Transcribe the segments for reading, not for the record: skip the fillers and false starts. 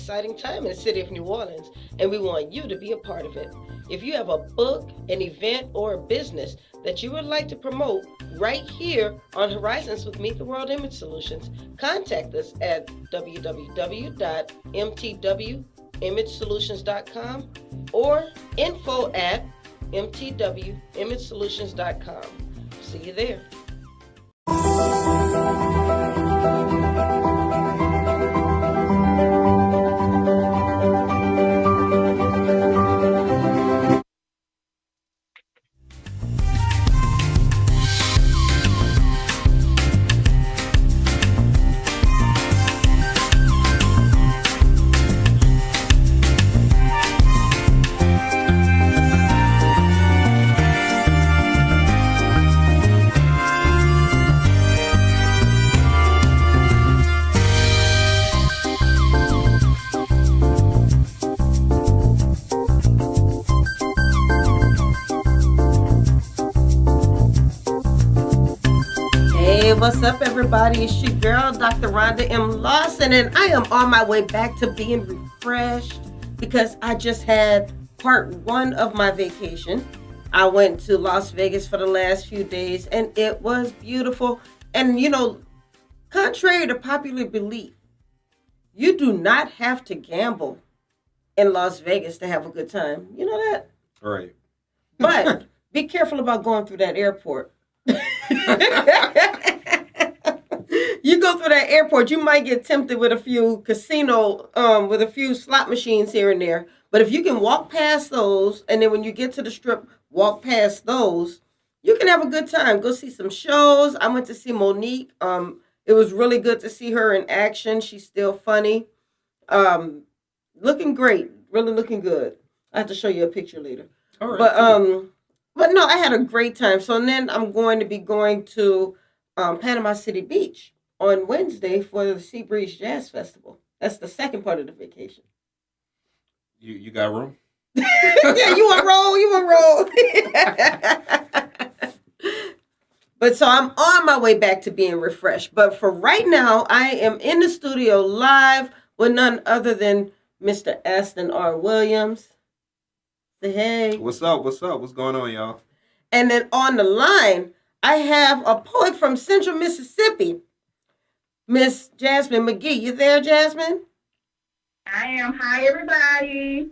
exciting time in the city of New Orleans, and we want you to be a part of it. If you have a book, an event, or a business that you would like to promote right here on Horizons with Meet the World Image Solutions, contact us at www.mtwimagesolutions.com or info@mtwimagesolutions.com. See you there. What's up, everybody? It's your girl, Dr. Rhonda M Lawson, and I am on my way back to being refreshed because I just had part one of my vacation. I went to Las Vegas for the last few days, and it was beautiful. And, contrary to popular belief, you do not have to gamble in Las Vegas to have a good time. You know that? Right. But be careful about going through that airport. You go through that airport, you might get tempted with a few with a few slot machines here and there. But if you can walk past those, and then when you get to the strip, walk past those, you can have a good time. Go see some shows. I went to see Monique. It was really good to see her in action. She's still funny. Looking great. Really looking good. I have to show you a picture later. All right. But no, I had a great time. So then I'm going to be going to Panama City Beach on Wednesday for the Sea Breeze Jazz Festival. That's the second part of the vacation. You got room? Yeah, you want roll. But so I'm on my way back to being refreshed. But for right now, I am in the studio live with none other than Mr. Aston R. Williams. Say hey. What's up? What's going on, y'all? And then on the line, I have a poet from Central Mississippi, Miss Jasmine McGhee. You there, Jasmine? I am. Hi, everybody.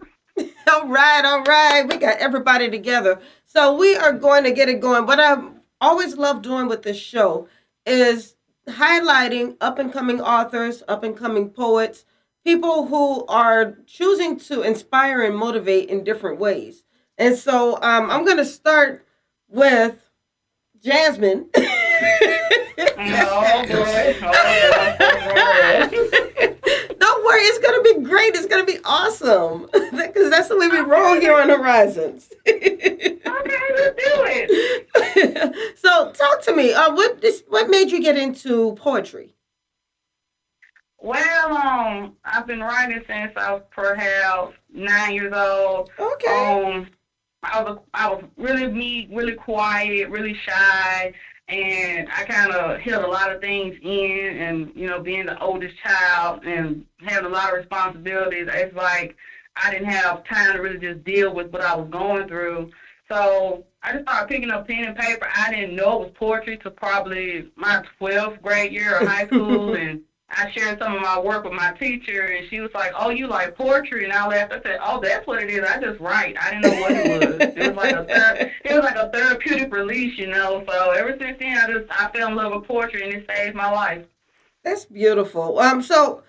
All right. We got everybody together. So we are going to get it going. What I always love doing with this show is highlighting up-and-coming authors, up-and-coming poets, people who are choosing to inspire and motivate in different ways. And so I'm going to start with Jasmine. Oh, boy. Don't worry, it's going to be great. It's going to be awesome. Because that's the way we roll here on Horizons. Okay, let's do it. So talk to me. What made you get into poetry? Well, I've been writing since I was perhaps 9 years old. Okay. I was really quiet, really shy, and I kind of held a lot of things in. And being the oldest child and having a lot of responsibilities, it's like I didn't have time to really just deal with what I was going through. So I just started picking up pen and paper. I didn't know it was poetry till probably my 12th grade year of high school, and I shared some of my work with my teacher, and she was like, "Oh, you like poetry?" And I laughed. I said, "Oh, that's what it is. I just write." I didn't know what it was. It was like a therapeutic release, So ever since then, I fell in love with poetry, and it saved my life. That's beautiful. So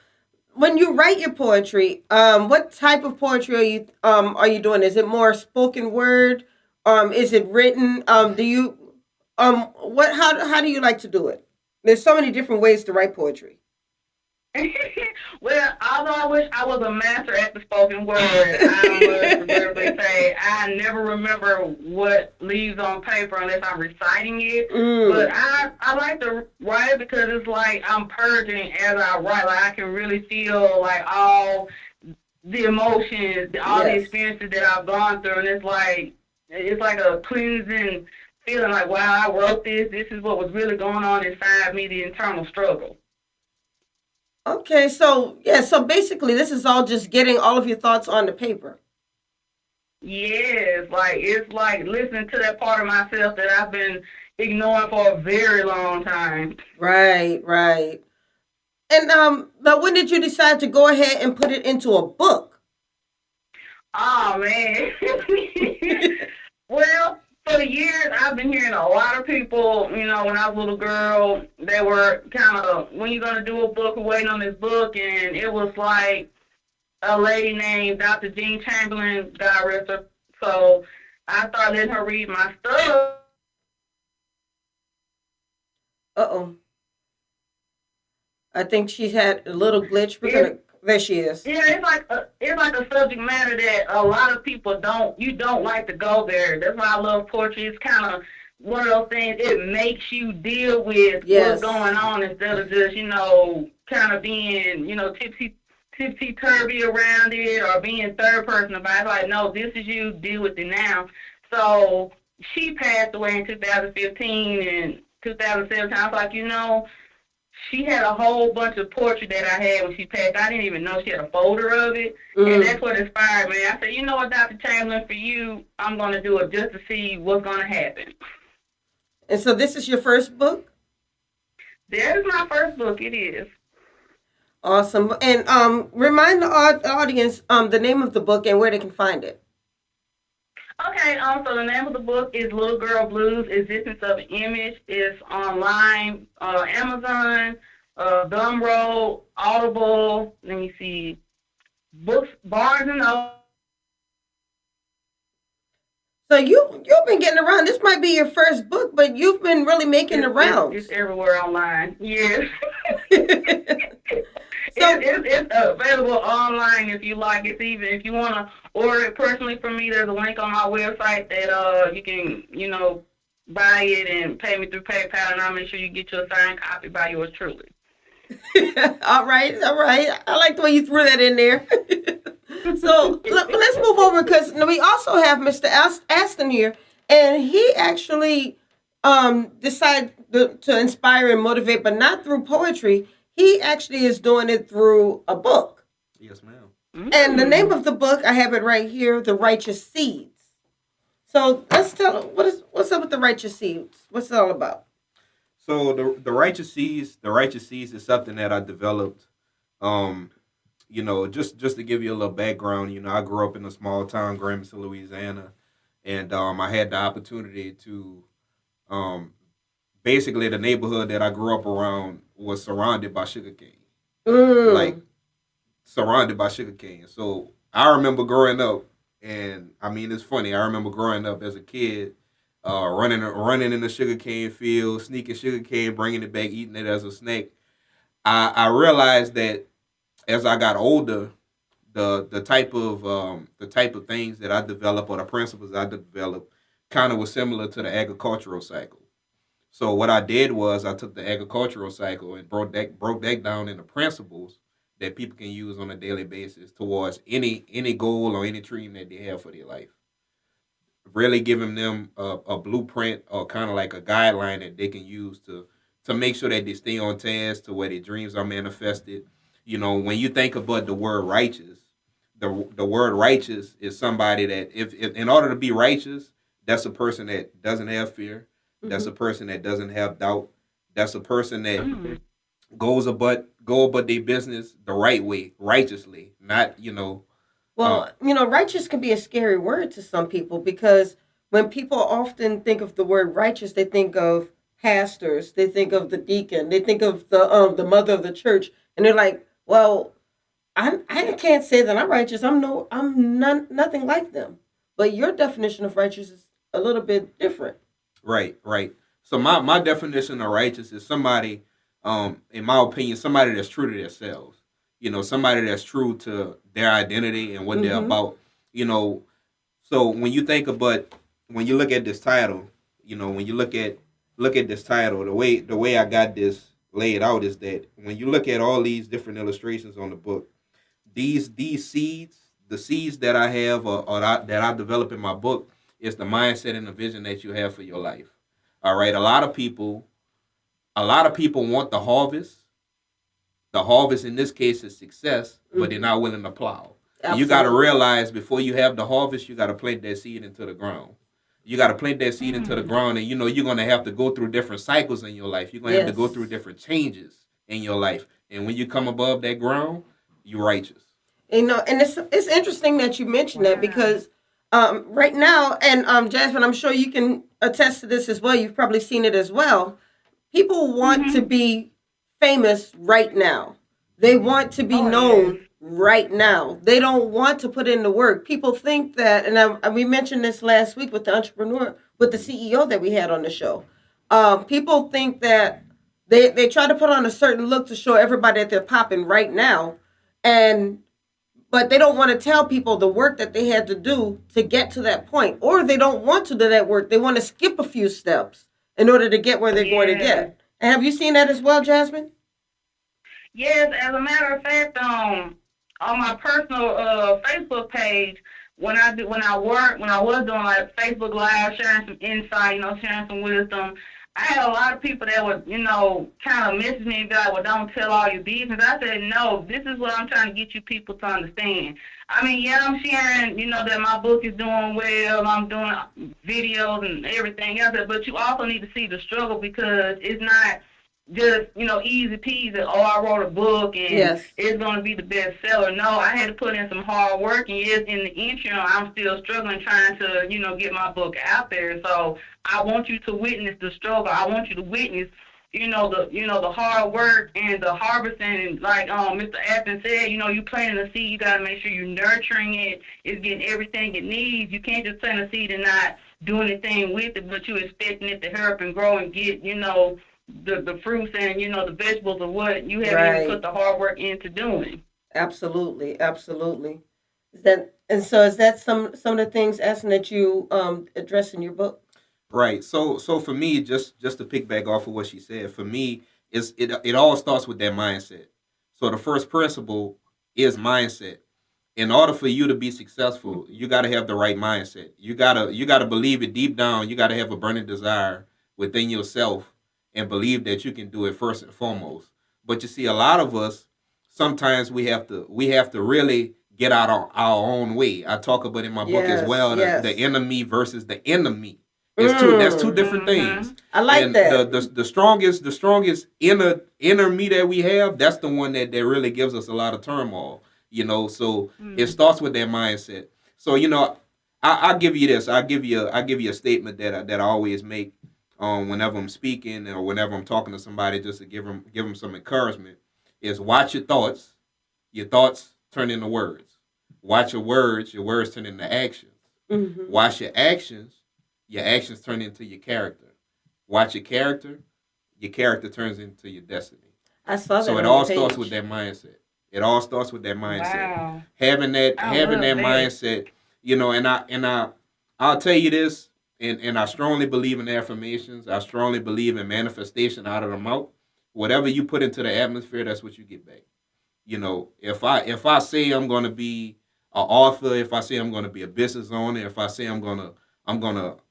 when you write your poetry, what type of poetry are you doing? Is it more spoken word? Is it written? Do you how do you like to do it? There's so many different ways to write poetry. Well, although I wish I was a master at the spoken word, I must literally say I never remember what leaves on paper unless I'm reciting it. But I like to write because it's like I'm purging as I write. Like I can really feel like all the emotions, all the experiences that I've gone through, and it's like a cleansing feeling. Like, wow, I wrote this. This is what was really going on inside me, the internal struggle. Okay, so yeah, so basically this is all just getting all of your thoughts on the paper. Yes, like it's like listening to that part of myself that I've been ignoring for a very long time. Right, right. And but when did you decide to go ahead and put it into a book? Oh man. Well, for years I've been hearing a lot of people, when I was a little girl, they were kind of, when you gonna do a book, we're waiting on this book, and it was like a lady named Dr. Jean Chamberlain, God rest her. So I started letting her read my stuff. Uh-oh. I think she's had a little glitch. We're It, gonna there she is. yeah, it's like a subject matter that a lot of people don't like to go there. That's why I love poetry. It's kind of one of those things. It makes you deal with what's Yes. going on instead of just kind of being tipsy turvy around it or being third person about it. Like, no, this is you. Deal with it now. So she passed away in 2015 and 2017. I was like, she had a whole bunch of poetry that I had when she passed. I didn't even know she had a folder of it. And Mm. that's what inspired me. I said, you know what, Dr. Chamberlain, for you, I'm going to do it just to see what's going to happen. And so this is your first book? That is my first book. It is. Awesome. And remind the audience the name of the book and where they can find it. Okay, so the name of the book is Little Girl Blues, Existence of an Image. It's online, Amazon, Gumroad, Audible, let me see, books, Barnes and Noble. So you've been getting around. This might be your first book, but you've been really making the It's rounds. everywhere online. Yes. So It's available online if you like. It's even if you want to order it personally from me. There's a link on my website that you can buy it and pay me through PayPal, and I'll make sure you get your signed copy by yours truly. all right, all right. I like the way you threw that in there. So let's move over because we also have Mr. Aston here, and he actually decided to inspire and motivate, but not through poetry. He actually is doing it through a book. Yes, ma'am. And the name Mm. of the book, I have it right here, The Righteous Seeds. So let's tell what's up with the righteous seeds. What's it all about? So the righteous seeds is something that I developed. Um, just to give you a little background, I grew up in a small town, Gramercy, Louisiana, and I had the opportunity to um, basically the neighborhood that I grew up around was surrounded by sugarcane, like Mm. surrounded by sugarcane. So I remember growing up, and I mean it's funny. I remember growing up as a kid, running in the sugarcane field, sneaking sugarcane, bringing it back, eating it as a snack. I realized that as I got older, the type of things that I developed or the principles I developed kind of was similar to the agricultural cycle. So what I did was I took the agricultural cycle and broke that down into principles that people can use on a daily basis towards any goal or any dream that they have for their life. Really giving them a blueprint or kind of like a guideline that they can use to make sure that they stay on task to where their dreams are manifested. When you think about the word righteous, the word righteous is somebody that if in order to be righteous, that's a person that doesn't have fear. That's Mm-hmm. a person that doesn't have doubt. That's a person that Mm. go about their business the right way, righteously, not. Uh, Well, righteous can be a scary word to some people because when people often think of the word righteous, they think of pastors, they think of the deacon, they think of the mother of the church, and they're like, "Well, I can't say that I'm righteous. I'm nothing like them." But your definition of righteous is a little bit different. Right, right. So my definition of righteous is somebody, in my opinion, somebody that's true to themselves. Somebody that's true to their identity and what they're Mm-hmm. about. You know, so when you look at this title, when you look at this title, the way I got this laid out is that when you look at all these different illustrations on the book, these seeds, the seeds that I have or that I develop in my book, is the mindset and the vision that you have for your life. All right, a lot of people want the harvest, The harvest in this case is success, but they're not willing to plow. You got to realize before you have the harvest, you got to plant that seed into the ground. You got to plant that seed into the ground, and you're going to have to go through different cycles in your life. You're going to have to go through different changes in your life. And when you come above that ground, you're righteous. And it's interesting that you mentioned that, because right now, and Jasmine, I'm sure you can attest to this as well. You've probably seen it as well. People want to be famous right now. They want to be known right now. They don't want to put in the work. People think that, and we mentioned this last week with the entrepreneur, with the CEO that we had on the show. People think that they try to put on a certain look to show everybody that they're popping right now, but they don't want to tell people the work that they had to do to get to that point, or they don't want to do that work. They want to skip a few steps in order to get where they're going to get. And have you seen that as well, Jasmine? Yes, as a matter of fact, on my personal Facebook page, when I was doing like Facebook Live, sharing some insight, sharing some wisdom, I had a lot of people that would, kind of message me and be like, well, don't tell all your business. I said, no, this is what I'm trying to get you people to understand. I mean, yeah, I'm sharing, that my book is doing well, I'm doing videos and everything else, but you also need to see the struggle, because it's not just, easy peasy, I wrote a book and it's going to be the best seller. No, I had to put in some hard work, and yes, in the interim, I'm still struggling trying to, get my book out there. So I want you to witness the struggle. I want you to witness, the hard work and the harvesting. Like Mr. Aston said, you planting a seed, you got to make sure you're nurturing it. It's getting everything it needs. You can't just plant a seed and not do anything with it, but you're expecting it to hurry and grow and get, the fruits and the vegetables of what you haven't even put the hard work into doing. Absolutely. Is that some of the things, Aston, that you address in your book? Right. So for me, just to pick back off of what she said, for me, it all starts with that mindset. So the first principle is mindset. In order for you to be successful, you got to have the right mindset. You gotta believe it deep down. You got to have a burning desire within yourself and believe that you can do it first and foremost. But you see, a lot of us, sometimes we have to really get out of our own way. I talk about in my book as well, the enemy versus the enemy. That's two different things. I like that. The strongest inner me that we have, that's the one that really gives us a lot of turmoil. So it starts with that mindset. So I'll give you this. I'll give you a statement that I always make whenever I'm speaking or whenever I'm talking to somebody, just to give them some encouragement, is watch your thoughts. Your thoughts turn into words. Watch your words turn into actions. Mm-hmm. Watch your actions turn into your character. Watch your character turns into your destiny. I saw that. So it all starts with that mindset. Wow. Having that mindset, and I'll tell you this. And I strongly believe in affirmations. I strongly believe in manifestation out of the mouth. Whatever you put into the atmosphere, that's what you get back. If I say I'm going to be an author, if I say I'm going to be a business owner, if I say I'm gonna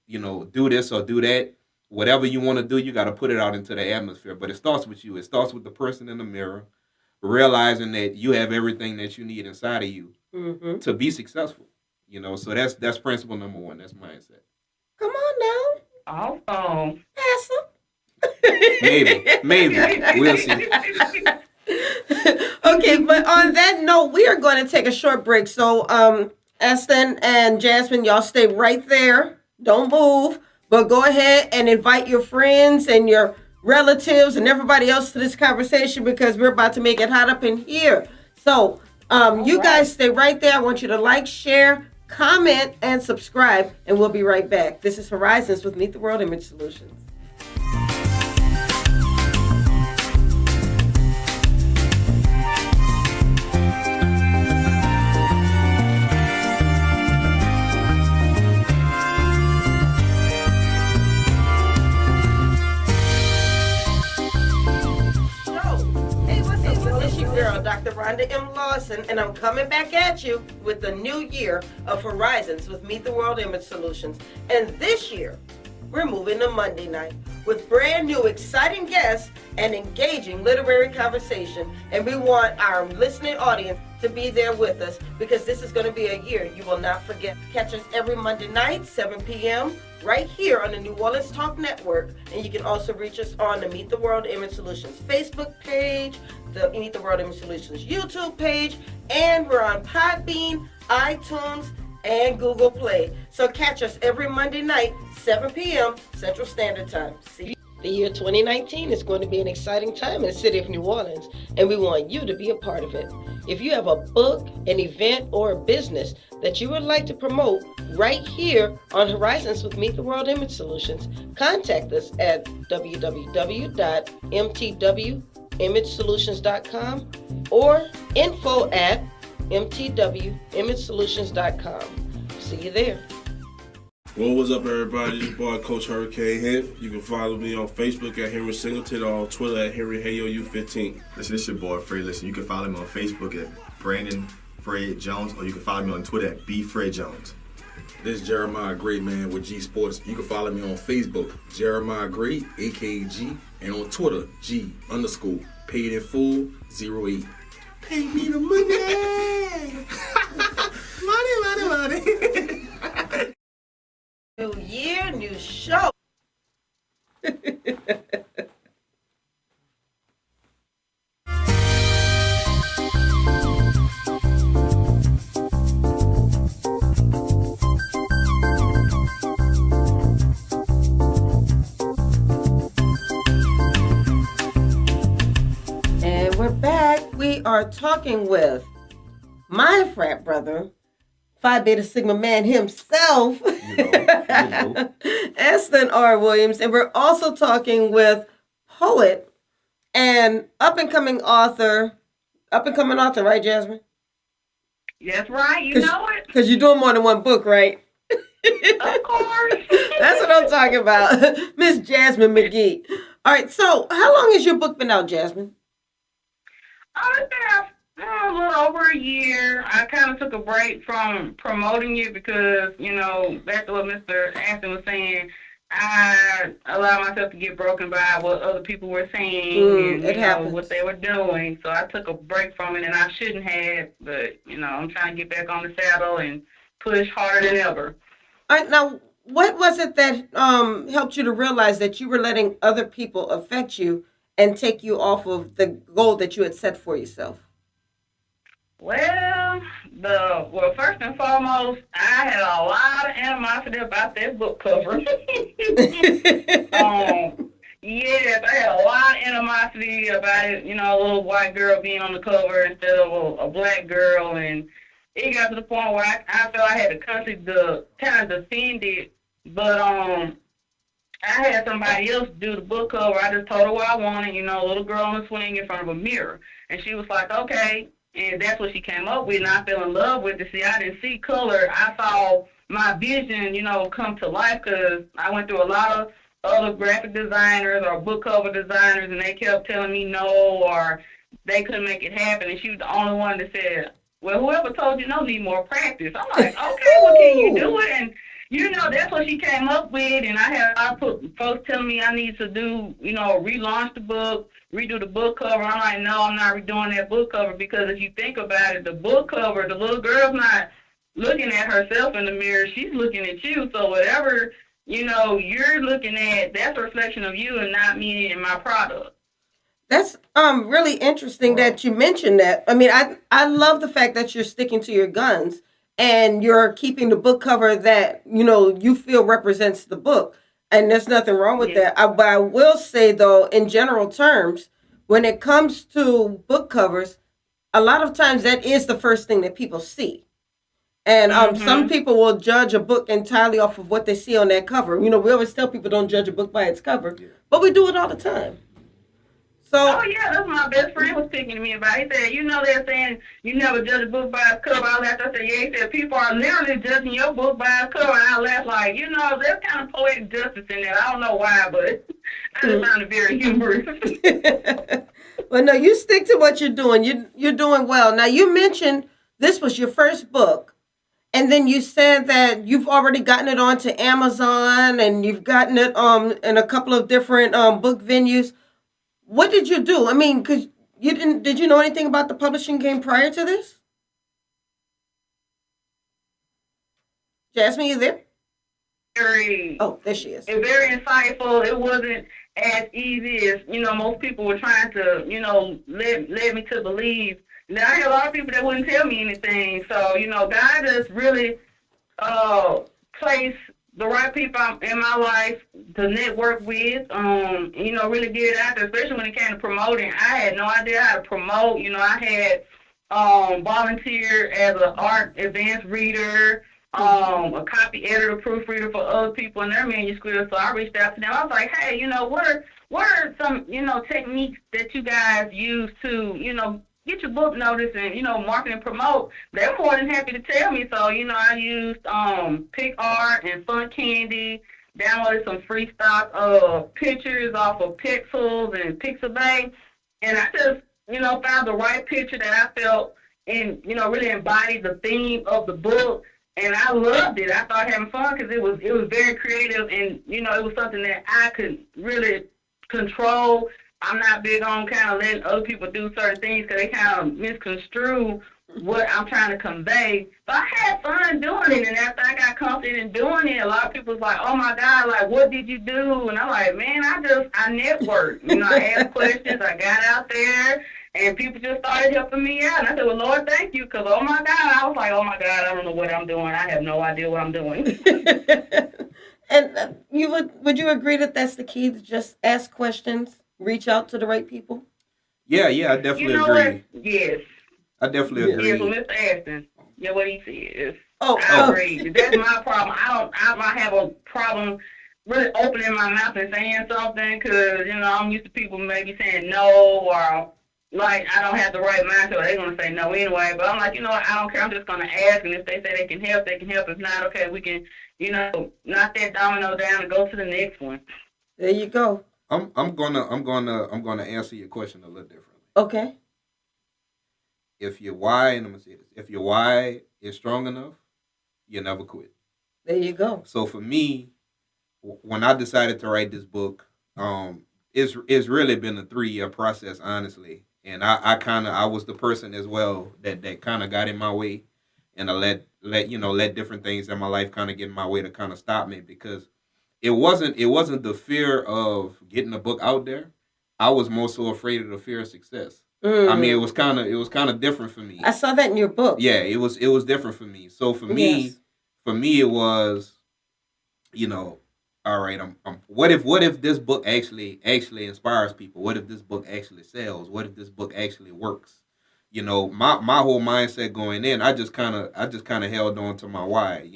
do this or do that, whatever you want to do, you got to put it out into the atmosphere. But it starts with you. It starts with the person in the mirror, realizing that you have everything that you need inside of you to be successful. So that's principle number one. That's mindset. Come on now. Awesome. Maybe. We'll see. Okay, but on that note, we are going to take a short break. So, Aston and Jasmine, y'all stay right there. Don't move. But go ahead and invite your friends and your relatives and everybody else to this conversation, because we're about to make it hot up in here. So, you guys stay right there. I want you to like, share, comment, and subscribe, and we'll be right back. This is Horizons with Meet the World Image Solutions. Dr. Rhonda M Lawson, and I'm coming back at you with the new year of Horizons with Meet the World Image Solutions. And this year, we're moving to Monday night with brand new exciting guests and engaging literary conversation. And we want our listening audience to be there with us because this is going to be a year you will not forget. Catch us every Monday night, 7 p.m., right here on the New Orleans Talk Network. And you can also reach us on the Meet the World Image Solutions Facebook page, the Meet the World Image Solutions YouTube page, and we're on Podbean, iTunes, and Google Play. So catch us every Monday night, 7 p.m. Central Standard Time. See you. The year 2019 is going to be an exciting time in the city of New Orleans, and we want you to be a part of it. If you have a book, an event, or a business that you would like to promote right here on Horizons with Meet the World Image Solutions, contact us at www.mtwimagesolutions.com or info@mtwimagesolutions.com. See you there. Well, what's up, everybody? This boy, Coach Hurricane here. You can follow me on Facebook at Henry Singleton or on Twitter at HenryHayoU15. Listen, this your boy, Fred. Listen, you can follow me on Facebook at Brandon Fred Jones, or you can follow me on Twitter at BFredJones. This is Jeremiah Gray, man, with G Sports. You can follow me on Facebook, Jeremiah Gray, AKG, and on Twitter, G_paid in full 08. Pay me the money! money! New year, new show. And we're back. We are talking with my frat brother, Phi Beta Sigma man himself, Aston R. Williams, and we're also talking with poet and up-and-coming author, right, Jasmine? That's right. You know it. Because you're doing more than one book, right? Of course. That's what I'm talking about. Miss Jasmine McGhee. All right, so how long has your book been out, Jasmine? It's been out a little over a year. I kind of took a break from promoting it because, back to what Mr. Aston was saying, I allowed myself to get broken by what other people were saying and what they were doing. So I took a break from it, and I shouldn't have. But, I'm trying to get back on the saddle and push harder than ever. All right, now, what was it that helped you to realize that you were letting other people affect you and take you off of the goal that you had set for yourself? Well, first and foremost, I had a lot of animosity about that book cover. Yes, I had a lot of animosity about it, a little white girl being on the cover instead of a black girl, and it got to the point where I felt I had to kind of defend it, but I had somebody else do the book cover. I just told her what I wanted, a little girl on a swing in front of a mirror, and she was like, okay. And that's what she came up with, and I fell in love with it. See, I didn't see color. I saw my vision, come to life because I went through a lot of other graphic designers or book cover designers, and they kept telling me no or they couldn't make it happen. And she was the only one that said, well, whoever told you no need more practice. I'm like, okay, well, can you do it? And, that's what she came up with. And I put folks telling me I need to do, relaunch the book, redo the book cover. I'm like, no, I'm not redoing that book cover because if you think about it, the book cover, the little girl's not looking at herself in the mirror. She's looking at you. So whatever, you're looking at, that's a reflection of you and not me and my product. That's really interesting that you mentioned that. I mean, I love the fact that you're sticking to your guns and you're keeping the book cover that, you feel represents the book. And there's nothing wrong with that. But I will say, though, in general terms, when it comes to book covers, a lot of times that is the first thing that people see. And some people will judge a book entirely off of what they see on that cover. We always tell people don't judge a book by its cover, but we do it all the time. Oh, yeah, that's what my best friend was speaking to me about. He said, they're saying you never judge a book by its cover. I laughed. I said, yeah. He said, people are literally judging your book by its cover. And I laughed like, there's kind of poetic justice in that. I don't know why, but I just found it very humorous. Well, no, you stick to what you're doing. You're doing well. Now, you mentioned this was your first book. And then you said that you've already gotten it onto Amazon and you've gotten it in a couple of different book venues. What did you do? I mean, cause you didn't did you know anything about the publishing game prior to this? Jasmine, you there? Very, Oh, there she is. very insightful. It wasn't as easy as most people were trying to led me to believe. Now I had a lot of people that wouldn't tell me anything. So God just really placed the right people in my life to network with. Really get it out there, especially when it came to promoting. I had no idea how to promote. I had volunteered as an art advanced reader, a copy editor, proofreader for other people in their manuscripts. So I reached out to them. I was like, hey, what are some, techniques that you guys use to, get your book noticed and, market and promote? They're more than happy to tell me. So, I used Pick Art and Fun Candy, downloaded some free stock pictures off of Pixels and Pixabay, and I just, found the right picture that I felt and, really embodied the theme of the book. And I loved it. I started having fun because it was very creative, and it was something that I could really control. I'm not big on kind of letting other people do certain things because they kind of misconstrue what I'm trying to convey. But I had fun doing it, and after I got confident in doing it, a lot of people was like, "Oh my God, like what did you do?" And I'm like, "Man, I networked. I asked questions. I got out there." And people just started helping me out. And I said, well, Lord, thank you. Because, oh, my God. I was like, oh, my God, I don't know what I'm doing. I have no idea what I'm doing. And would you agree that that's the key, to just ask questions, reach out to the right people? Yeah, I definitely agree. What? Yes. I definitely agree. Yes, well, Mr. Aston, what he said. Oh, I agree. That's my problem. I might have a problem really opening my mouth and saying something because, I'm used to people maybe saying no or like I don't have the right mindset, so they're gonna say no anyway. But I'm like, what? I don't care. I'm just gonna ask, and if they say they can help, they can help. If not, okay, we can, knock that domino down and go to the next one. There you go. I'm gonna answer your question a little differently. Okay. If your why, and I'm gonna say this, if your why is strong enough, you never quit. There you go. So for me, when I decided to write this book, it's really been a 3-year process, honestly. And I was the person as well that kind of got in my way, and I let different things in my life kind of get in my way to kind of stop me, because it wasn't the fear of getting a book out there. I was more so afraid of the fear of success. I mean, it was kind of different for me. I saw that in your book. Yeah, it was different for me. So for me, Yes. it was, all right, what if this book actually inspires people? What if this book actually sells? What if this book actually works? My whole mindset going in, I just kind of held on to my why.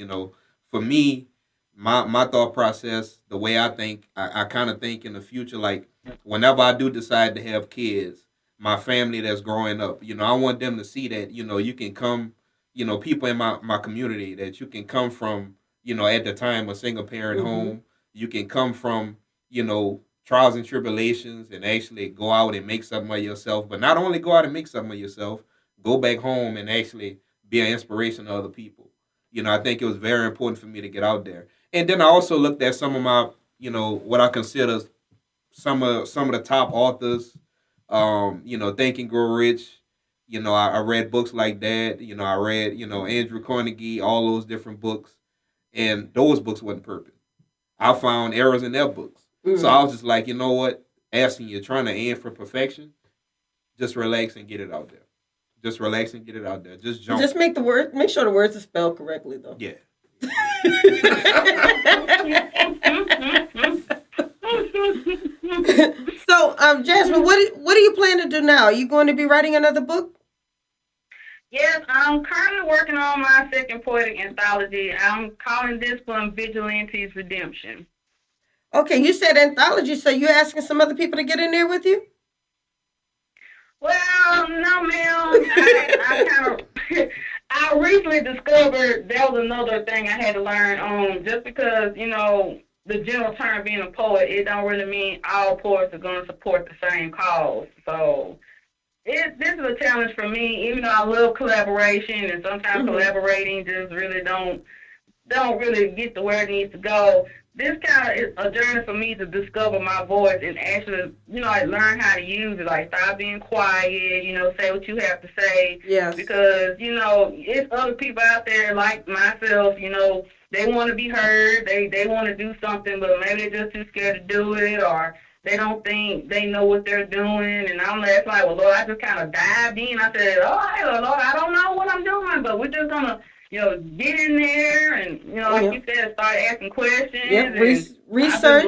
For me, my thought process, the way I think, I kind of think in the future, like whenever I do decide to have kids, my family that's growing up, I want them to see that, you can come, people in my community, that you can come from, at the time, a single parent home. You can come from, trials and tribulations and actually go out and make something of yourself. But not only go out and make something of yourself, go back home and actually be an inspiration to other people. I think it was very important for me to get out there. And then I also looked at some of my, what I consider some of the top authors, Think and Grow Rich. I read books like that. I read, Andrew Carnegie, all those different books. And those books wasn't perfect. I found errors in their books. So I was just like, you know what? Asking, you're trying to aim for perfection. Just relax and get it out there. Just relax and get it out there. Just jump. Just make sure the words are spelled correctly, though. Yeah. So, Jasmine, what do you plan to do now? Are you going to be writing another book? Yes, I'm currently working on my second poetic anthology. I'm calling this one Vigilante's Redemption. Okay, you said anthology, so you're asking some other people to get in there with you? Well, no, ma'am. I kind of, I recently discovered that was another thing I had to learn. Just because, the general term being a poet, it don't really mean all poets are going to support the same cause. So This is a challenge for me, even though I love collaboration, and sometimes collaborating just really don't really get to where it needs to go. This kind of is a journey for me to discover my voice and actually, like learn how to use it. Like stop being quiet, say what you have to say. Yes. Because, it's other people out there like myself, they want to be heard, they want to do something, but maybe they're just too scared to do it, or they don't think they know what they're doing. And I'm like, well, Lord, I just kind of dived in. I said, hey, Lord, I don't know what I'm doing, but we're just going to get in there and, like you said, start asking questions. Yeah, research.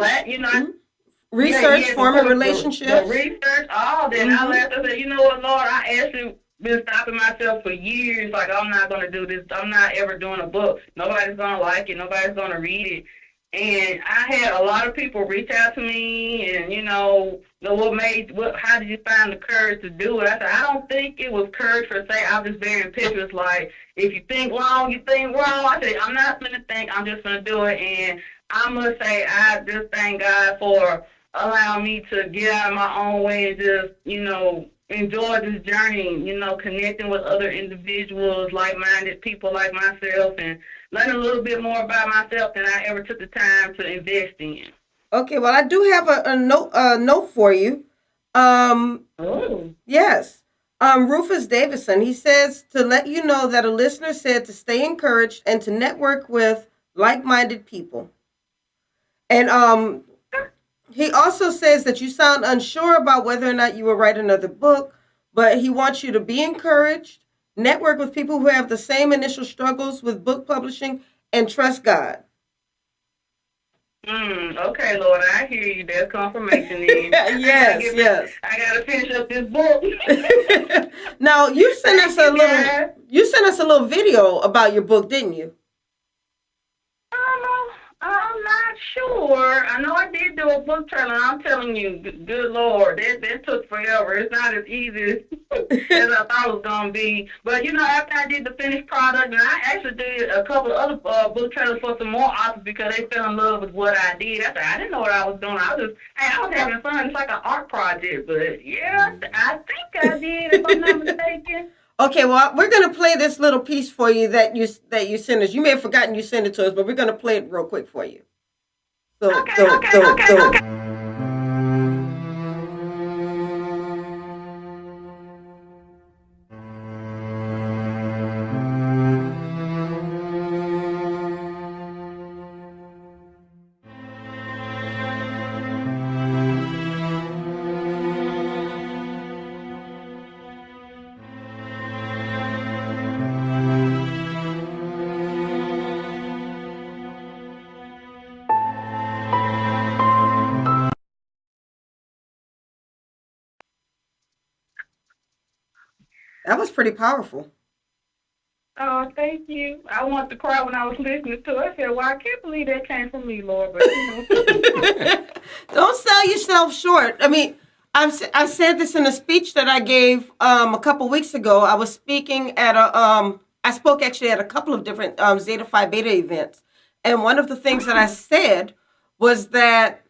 Research, form a relationship. The research, all that. I left. I said, you know what, Lord, I actually been stopping myself for years. Like, I'm not going to do this. I'm not ever doing a book. Nobody's going to like it. Nobody's going to read it. And I had a lot of people reach out to me and, how did you find the courage to do it? I said, I don't think it was courage per se. I was just very impetuous. Like, if you think wrong, you think wrong. I said, I'm not going to think. I'm just going to do it. And I must say, I just thank God for allowing me to get out of my own way and just, enjoy this journey, connecting with other individuals, like-minded people like myself, and learning a little bit more about myself than I ever took the time to invest in. Okay, well, I do have a note for you. Yes. Rufus Davison, he says to let you know that a listener said to stay encouraged and to network with like-minded people. And he also says that you sound unsure about whether or not you will write another book, but he wants you to be encouraged, network with people who have the same initial struggles with book publishing, and trust God. Okay, Lord, I hear you. There's confirmation in. Yes. I gotta finish up this book. Now you sent us a little video about your book, didn't you? I'm not sure. I know I did do a book trailer. I'm telling you, good Lord, that took forever. It's not as easy as I thought it was going to be. But, after I did the finished product, and I actually did a couple of other book trailers for some more authors because they fell in love with what I did. I said, I didn't know what I was doing. I was having fun. It's like an art project. But, yeah, I think I did, if I'm not mistaken. Okay, well, we're going to play this little piece for you that you sent us. You may have forgotten you sent it to us, but we're going to play it real quick for you. Okay. That was pretty powerful. Oh, thank you. I wanted to cry when I was listening to it. I said, well, I can't believe that came from me, Lord. But, Don't sell yourself short. I mean, I said this in a speech that I gave a couple weeks ago. I was speaking at I spoke actually at a couple of different Zeta Phi Beta events. And one of the things that I said was that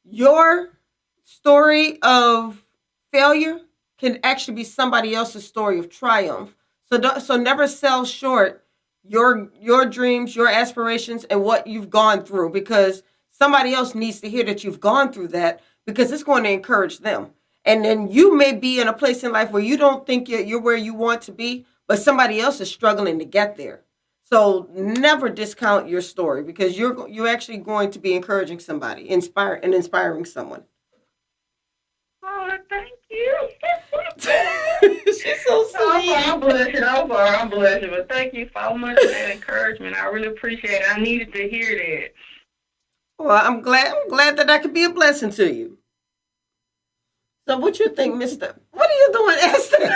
your story of failure can actually be somebody else's story of triumph. So never sell short your dreams, your aspirations, and what you've gone through, because somebody else needs to hear that you've gone through that, because it's going to encourage them. And then you may be in a place in life where you don't think you're where you want to be, but somebody else is struggling to get there. So never discount your story, because you're actually going to be encouraging somebody, inspiring someone. Oh, thank you. She's so sweet. I'm blushing, but thank you so much for that encouragement. I really appreciate it. I needed to hear that. Well, I'm glad that I could be a blessing to you. So what you think, mister? What are you doing, Aston?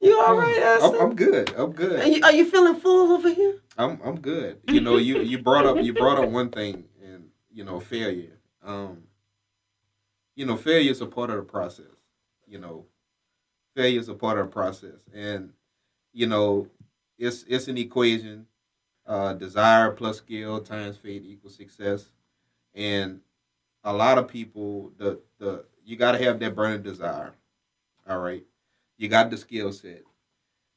You all right, Aston? I'm good. Are you feeling full over here? I'm good. You brought up one thing, and failure. Failure is a part of the process. Failure is a part of the process, and it's an equation. Desire plus skill times fate equals success, and a lot of people, the you got to have that burning desire. All right, you got the skill set,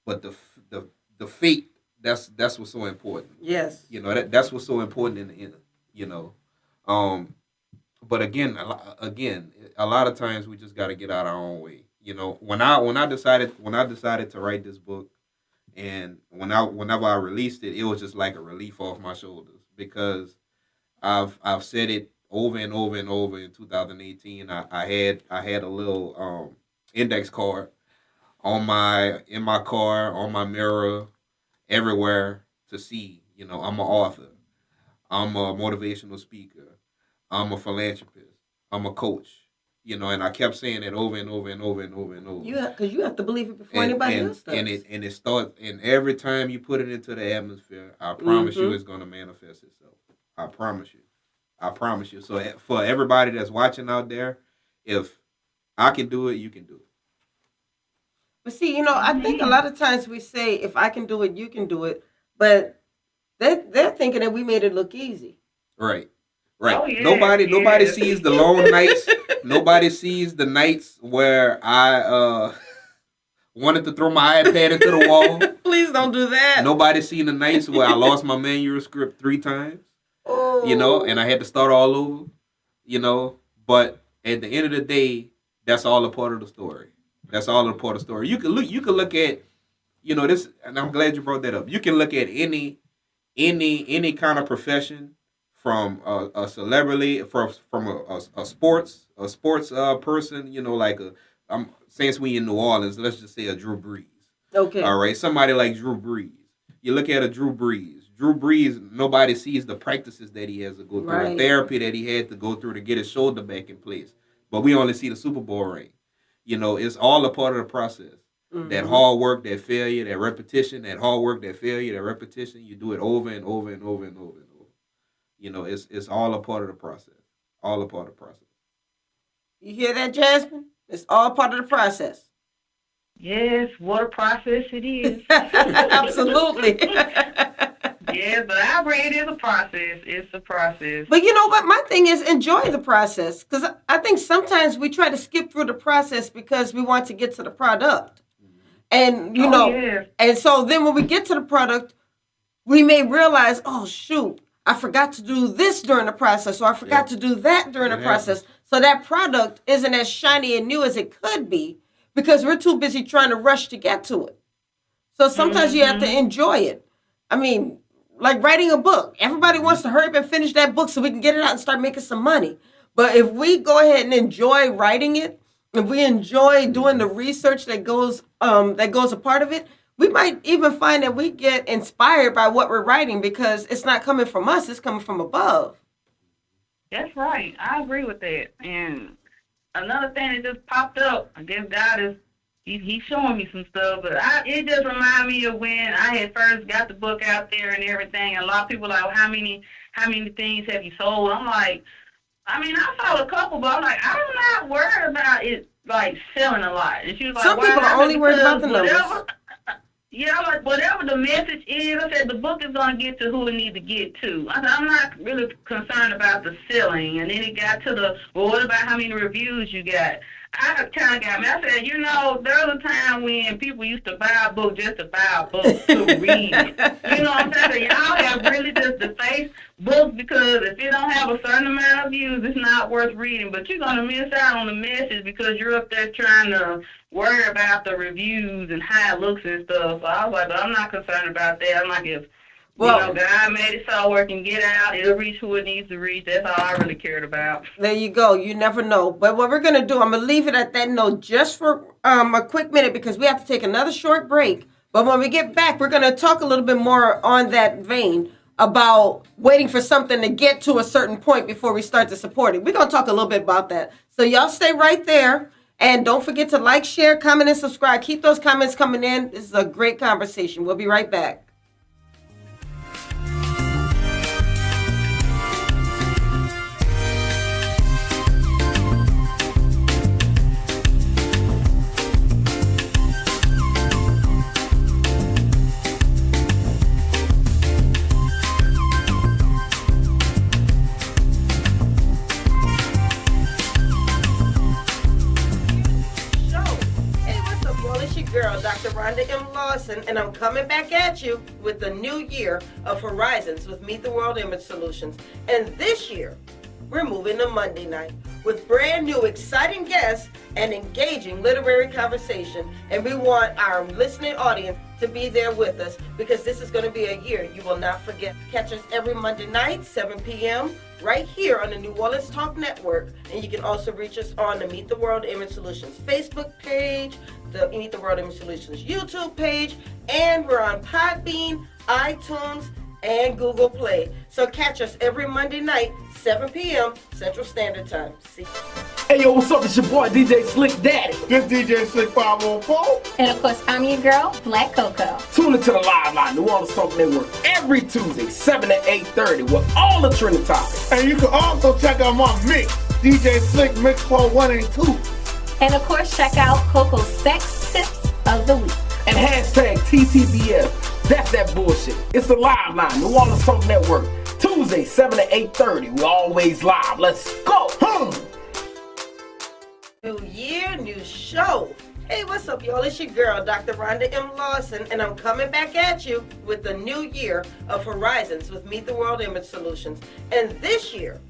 but the fate, that's what's so important. Yes. That's what's so important in the end. You know, but again, a lot of times we just got to get out our own way. When I decided to write this book, and whenever I released it, it was just like a relief off my shoulders, because I've said it over and over and over. In 2018, I had a little index card in my car, on my mirror, everywhere to see. I'm an author. I'm a motivational speaker. I'm a philanthropist. I'm a coach. And I kept saying it over and over and over and over and over. Because you have to believe it before anybody else does. And it starts, and every time you put it into the atmosphere, I promise you it's going to manifest itself. I promise you. I promise you. So for everybody that's watching out there, if I can do it, you can do it. But see, I think a lot of times we say, if I can do it, you can do it. But they're thinking that we made it look easy. Right. Oh, yeah, Nobody sees the long nights. Nobody sees the nights where I wanted to throw my iPad into the wall. Please don't do that. Nobody seen the nights where I lost my manuscript 3 times. Oh. And I had to start all over. But at the end of the day, that's all a part of the story. That's all a part of the story. You can look at, this, and I'm glad you brought that up. You can look at any kind of profession, from a celebrity, from a sports person, since we in New Orleans, let's just say a Drew Brees. Okay. All right, somebody like Drew Brees. You look at a Drew Brees. Drew Brees, nobody sees the practices that he has to go through, Right. the therapy that he had to go through to get his shoulder back in place. But we only see the Super Bowl ring. It's all a part of the process. Mm-hmm. That hard work, that failure, that repetition, that hard work, that failure, that repetition, you do it over and over and over and over and over. It's all a part of the process. All a part of the process. You hear that, Jasmine? It's all part of the process. Yes, what a process it is. Absolutely. Yeah, but I agree, it is a process. It's a process. But you know what? My thing is enjoy the process. Because I think sometimes we try to skip through the process because we want to get to the product. And, Yes. and so then when we get to the product, we may realize, oh, shoot, I forgot to do this during the process, or I forgot to do that during the process. So that product isn't as shiny and new as it could be because we're too busy trying to rush to get to it. So sometimes you have to enjoy it. I mean, like writing a book. Everybody wants to hurry up and finish that book so we can get it out and start making some money. But if we go ahead and enjoy writing it, if we enjoy doing the research that goes a part of it, we might even find that we get inspired by what we're writing because it's not coming from us, it's coming from above. That's right. I agree with that. And another thing that just popped up, I guess God is, he's showing me some stuff, but it just reminded me of when I had first got the book out there and everything. And a lot of people are like, how many things have you sold? I'm like, I sold a couple, but I'm like, I'm not worried about it, like, selling a lot. And she was like, Some people are only worried about the numbers. Yeah, like, whatever the message is, I said, the book is going to get to who it needs to get to. I said, I'm not really concerned about the selling. And then it got to what about how many reviews you got? I kind of got me. I said, there was a time when people used to buy a book just to buy a book to read it. You know what I'm saying? So y'all have really just to face books because if it don't have a certain amount of views, it's not worth reading. But you're going to miss out on the message because you're up there trying to worry about the reviews and how it looks and stuff. So I was like, but I'm not concerned about that. I'm like, if God made it so it can get out, it'll reach who it needs to reach. That's all I really cared about. There you go. You never know. But what we're going to do, I'm going to leave it at that note just for a quick minute because we have to take another short break. But when we get back, we're going to talk a little bit more on that vein about waiting for something to get to a certain point before we start to support it. We're going to talk a little bit about that. So y'all stay right there. And don't forget to like, share, comment, and subscribe. Keep those comments coming in. This is a great conversation. We'll be right back. Lawson, and I'm coming back at you with the new year of Horizons with Meet the World Image Solutions. And this year, we're moving to Monday night with brand new exciting guests and engaging literary conversation. And we want our listening audience to be there with us because this is going to be a year you will not forget. Catch us every Monday night, 7 p.m., right here on the New Orleans Talk Network. And you can also reach us on the Meet the World Image Solutions Facebook page, the Meet the World Image Solutions YouTube page, and we're on Podbean, iTunes, and Google Play. So catch us every Monday night, 7 p.m. Central Standard Time. See? Hey yo, what's up? It's your boy DJ Slick Daddy. This DJ Slick 514. And of course, I'm your girl, Black Coco. Tune into the Live Line, New Orleans Talk Network, every Tuesday, 7 to 8:30 with all the trending topics. And you can also check out my mix, DJ Slick Mix for 1 and 2. And of course, check out Coco's Sex Tips of the Week. And hashtag TTBF. That's that bullshit. It's the Live Line, New Orleans Talk Network, Tuesday, 7 to 8:30. We're always live. Let's go. New year, new show. Hey, what's up, y'all? It's your girl, Dr. Rhonda M Lawson, and I'm coming back at you with the new year of Horizons with Meet the World Image Solutions. And this year,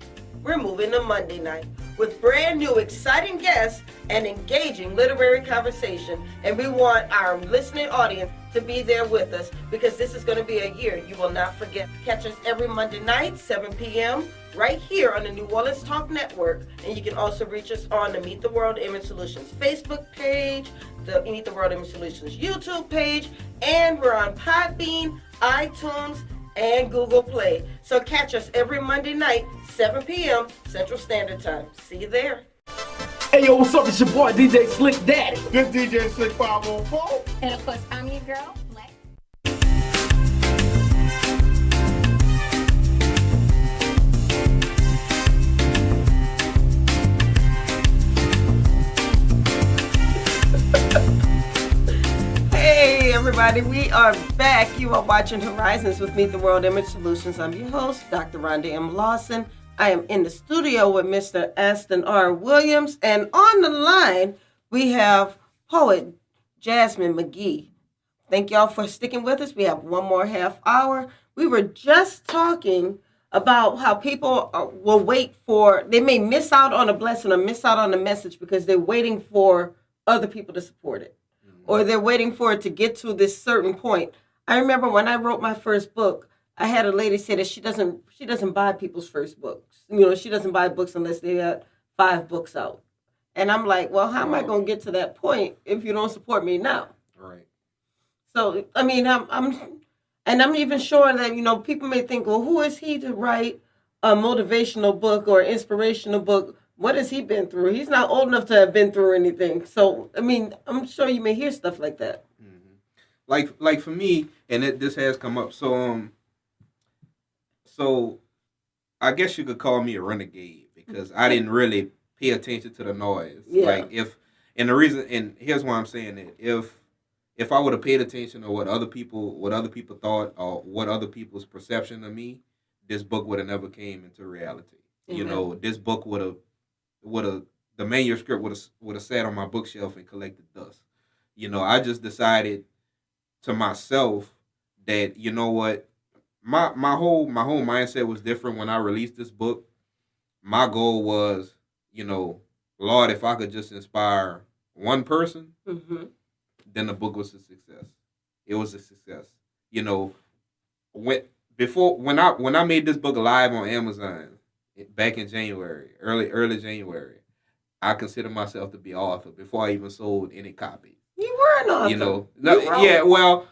we're moving to Monday night with brand new exciting guests and engaging literary conversation. And we want our listening audience to be there with us because this is going to be a year you will not forget. Catch us every Monday night, 7 p.m., right here on the New Orleans Talk Network. And you can also reach us on the Meet the World Image Solutions Facebook page, the Meet the World Image Solutions YouTube page, and we're on Podbean, iTunes, and Google Play. So catch us every Monday night, 7 p.m. Central Standard Time. See you there. Hey yo, what's up? It's your boy DJ Slick Daddy. This DJ Slick 514. And of course, I'm your girl, Black. Hey everybody, we are back. You are watching Horizons with Meet the World Image Solutions. I'm your host, Dr. Rhonda M Lawson. I am in the studio with Mr. Aston R. Williams, and on the line we have poet Jasmine McGhee. Thank y'all for sticking with us. We have one more half hour. We were just talking about how people will wait for, they may miss out on a blessing or miss out on a message because they're waiting for other people to support it. Or they're waiting for it to get to this certain point. I remember when I wrote my first book, I had a lady say that she doesn't buy people's first books. You know, she doesn't buy books unless they got 5 books out. And I'm like, well, how am I going to get to that point if you don't support me now? Right. So, I mean, I'm even sure that, you know, people may think, well, who is he to write a motivational book or inspirational book? What has he been through? He's not old enough to have been through anything. So, I mean, I'm sure you may hear stuff like that. Mm-hmm. Like for me, and this has come up. So I guess you could call me a renegade because I didn't really pay attention to the noise. Yeah. Like the reason, and here's why I'm saying it. If I would have paid attention to what other people thought or what other people's perception of me, this book would have never came into reality. Mm-hmm. You know, this book would have the manuscript would have sat on my bookshelf and collected dust. You know, I just decided to myself that, you know what, my whole mindset was different when I released this book. My goal was, you know, Lord, if I could just inspire one person, mm-hmm. then the book was a success. It was a success. You know, when I made this book live on Amazon back in January, early January, I considered myself to be an author before I even sold any copy. You were an author. You know, yeah. Well,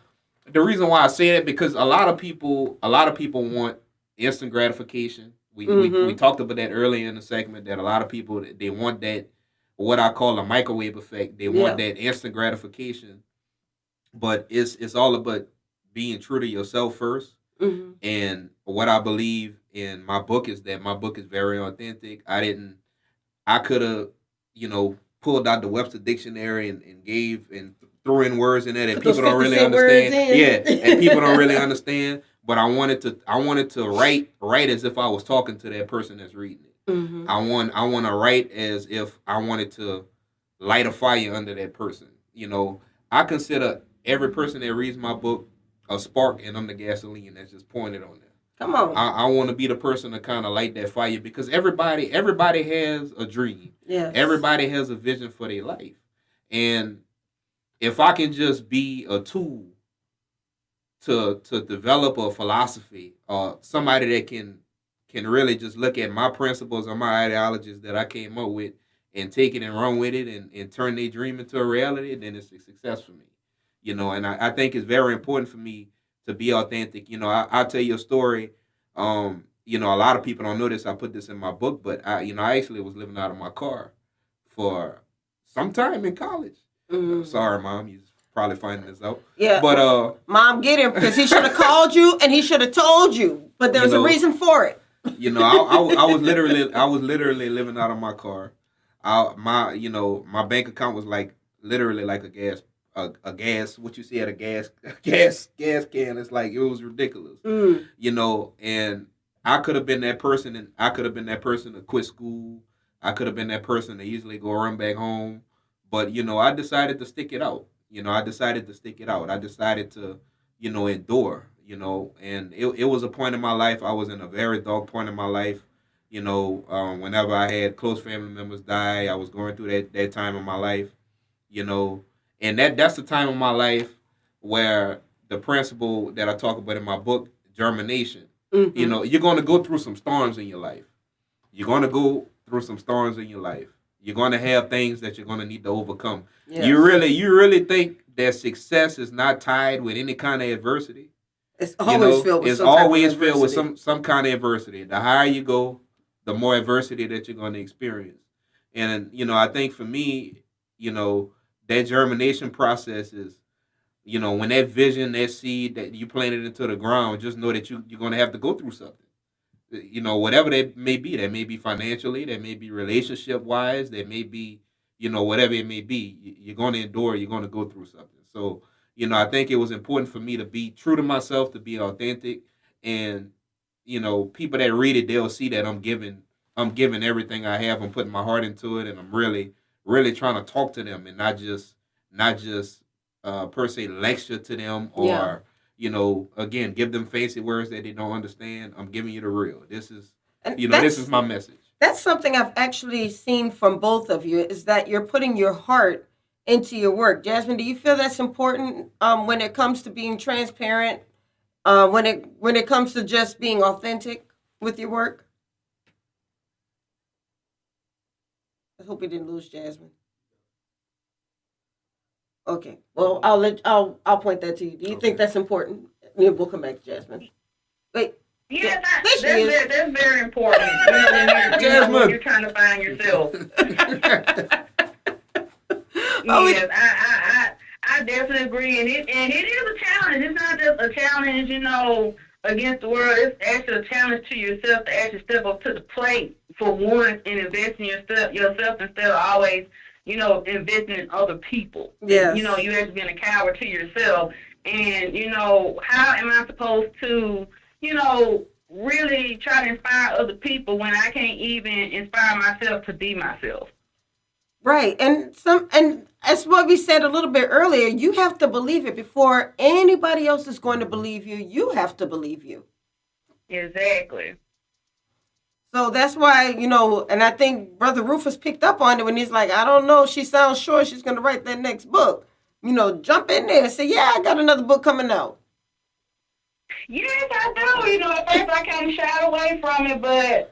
the reason why I say that because a lot of people want instant gratification. We talked about that earlier in the segment that a lot of people they want that what I call a microwave effect. They want that instant gratification, but it's all about being true to yourself first. Mm-hmm. And what I believe in my book is that my book is very authentic. I could have, you know, pulled out the Webster Dictionary and gave and threw in words in there that people don't really understand. Yeah, and people don't really understand. But I wanted to write as if I was talking to that person that's reading it. Mm-hmm. I want to write as if I wanted to light a fire under that person. You know, I consider every person that reads my book a spark, and I'm the gasoline that's just pointed on there. Come on. I want to be the person to kind of light that fire, because everybody has a dream. Yes. Everybody has a vision for their life, and if I can just be a tool to develop a philosophy, or somebody that can really just look at my principles or my ideologies that I came up with and take it and run with it, and turn their dream into a reality, then it's a success for me. And I think it's very important for me to be authentic. I'll tell you a story. A lot of people don't know this. I put this in my book, but I actually was living out of my car for some time in college. Sorry, Mom, you're probably finding this out. Yeah. But Mom, get him, because he should have called you and he should have told you. But there was a reason for it. I was literally living out of my car. My bank account was like literally like a gas what you see at a gas can. It's like, it was ridiculous. And I could have been that person, to quit school. I could have been that person to easily go run back home. But I decided to stick it out. I decided to endure. And it was a point in my life. I was in a very dark point in my life. Whenever I had close family members die, I was going through that time in my life. And that's the time of my life where the principle that I talk about in my book, germination. Mm-hmm. You're going to go through some storms in your life. You're going to have things that you're going to need to overcome. Yes. You really think that success is not tied with any kind of adversity? It's always filled with some kind of adversity. The higher you go, the more adversity that you're going to experience. And I think for me, that germination process is, when that vision, that seed that you planted into the ground, just know that you're going to have to go through something. Whatever that may be financially, that may be relationship wise, that may be, whatever it may be, you're going to endure, you're going to go through something. So, I think it was important for me to be true to myself, to be authentic, and, people that read it, they'll see that I'm giving everything I have. I'm putting my heart into it, and I'm really, really trying to talk to them, and not just per se lecture to them, or again, give them fancy words that they don't understand. I'm giving you the real. This is this is my message. That's something I've actually seen from both of you, is that you're putting your heart into your work. Jasmine, do you feel that's important when it comes to being transparent, when it comes to just being authentic with your work? I hope we didn't lose Jasmine. Okay. Well, I'll point that to you. Do you think that's important? Yeah, we'll come back to Jasmine. Wait. Yeah, that's very important. When you're trying to find yourself. Yes, I definitely agree, and it is a challenge. It's not just a challenge, against the world. It's actually a challenge to yourself to actually step up to the plate for once and invest in yourself instead of always, investing in other people. Yes. You actually being a coward to yourself. And, how am I supposed to, really try to inspire other people when I can't even inspire myself to be myself? Right. And that's what we said a little bit earlier. You have to believe it before anybody else is going to believe you. You have to believe you. Exactly. So that's why, and I think Brother Rufus picked up on it when he's like, I don't know, she sounds sure she's going to write that next book. Jump in there and say, yeah, I got another book coming out. Yes, I do. At first I kind of shied away from it, but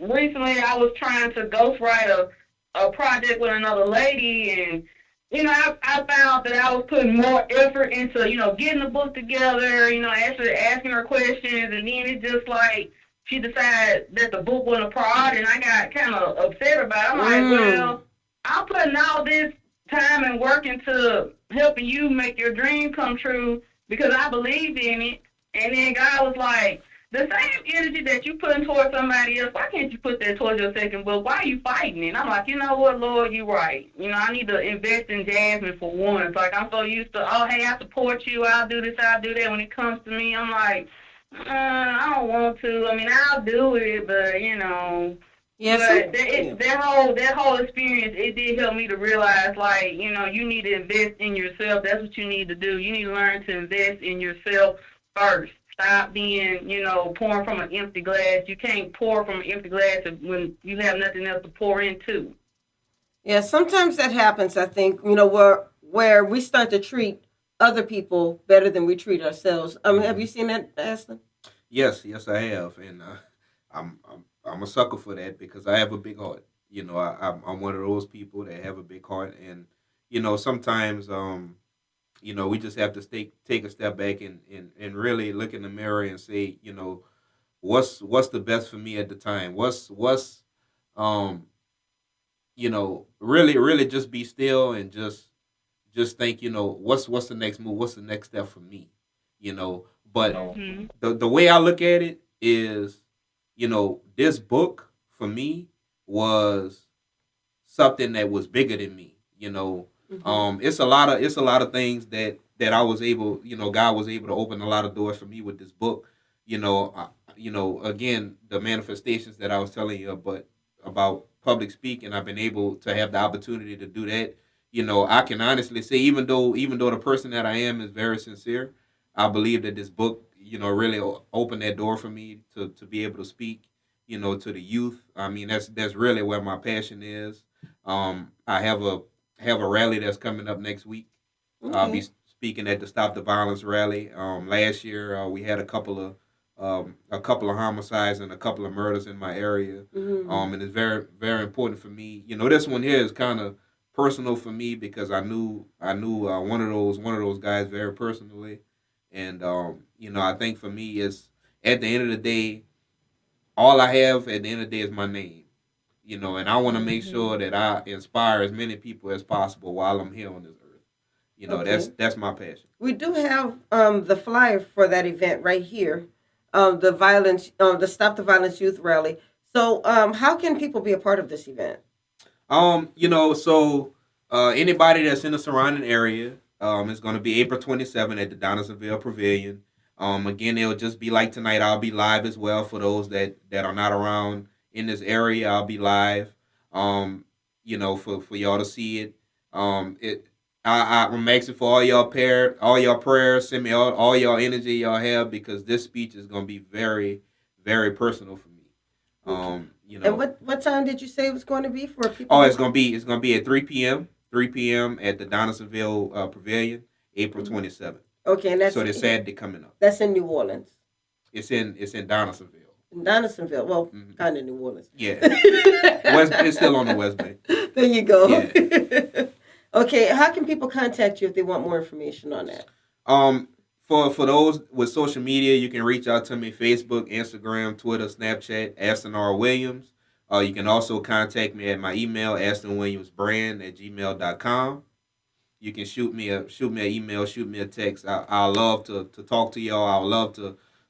recently I was trying to ghostwrite a project with another lady, and I found that I was putting more effort into getting the book together, actually asking her questions, and then it just like she decided that the book wasn't a priority, and I got kind of upset about it. I'm like, well, I'm putting all this time and work into helping you make your dream come true because I believed in it, and then God was like, the same energy that you put towards somebody else, why can't you put that towards your second book? Why are you fighting it? And I'm like, you know what, Lord, you're right. I need to invest in Jasmine for once. Like, I'm so used to, hey, I support you, I'll do this, I'll do that. When it comes to me, I'm like, I don't want to. I mean, I'll do it, but, Yes. But that whole experience, it did help me to realize, like, you know, you need to invest in yourself. That's what you need to do. You need to learn to invest in yourself first. Stop being, you know, pouring from an empty glass. You can't pour from an empty glass when you have nothing else to pour into. Yeah, sometimes that happens, I think, you know, where we start to treat other people better than we treat ourselves. Have you seen that, Aston? Yes, I have, and I'm a sucker for that because I have a big heart. You know, I'm one of those people that have a big heart, and you know, sometimes you know, we just have to take a step back and really look in the mirror and say, you know, what's the best for me at the time? What's um you know, really just be still and just think, you know, what's the next move? What's the next step for me? You know, but Mhm. the way I look at it is, you know, this book for me was something that was bigger than me. You know, it's a lot of things that I was able, you know, God was able to open a lot of doors for me with this book. You know, you know, again, the manifestations that I was telling you about public speaking, I've been able to have the opportunity to do that. You know, I can honestly say, even though the person that I am is very sincere, I believe that this book, you know, really opened that door for me to be able to speak, you know, to the youth. I mean, that's really where my passion is. I have a rally that's coming up next week. I'll be Okay. speaking at the Stop the Violence rally. Last year we had a couple of homicides and a couple of murders in my area. Mm-hmm. And it's very important for me. You know, this one here is kind of personal for me because I knew one of those guys very personally, and you know, I think for me is at the end of the day, all I have at the end of the day is my name. You know, and I want to make Mhm. sure that I inspire as many people as possible while I'm here on this earth. You know, Okay. that's my passion. We do have the flyer for that event right here, the Stop the Violence Youth Rally. So, how can people be a part of this event? You know, so anybody that's in the surrounding area, it's going to be April 27th at the Donaldsonville Pavilion. Again, it'll just be like tonight. I'll be live as well for those that are not around in this area. I'll be live. You know, for y'all to see it. It. I'm asking for all y'all prayers. Send me all y'all energy y'all have because this speech is going to be very personal for me. Okay. You And know, what time did you say it was going to be for people? oh, it's gonna be at 3 p.m. 3 p.m. at the Donaldsonville Pavilion, April Mhm. 27th. Okay, and So this Saturday coming up. that's in New Orleans, It's in Donaldsonville. in Donaldsonville. Well, Mhm. kind of New Orleans. Yeah, West. It's still on the West Bank. There you go. Yeah. Okay, how can people contact you if they want more information on that? Um, for those with social media, you can reach out to me: Facebook, Instagram, Twitter, Snapchat, Aston R Williams. You can also contact me at my email, astonwilliamsbrand@gmail.com. You can shoot me an email, shoot me a text. I love to talk to y'all. I would love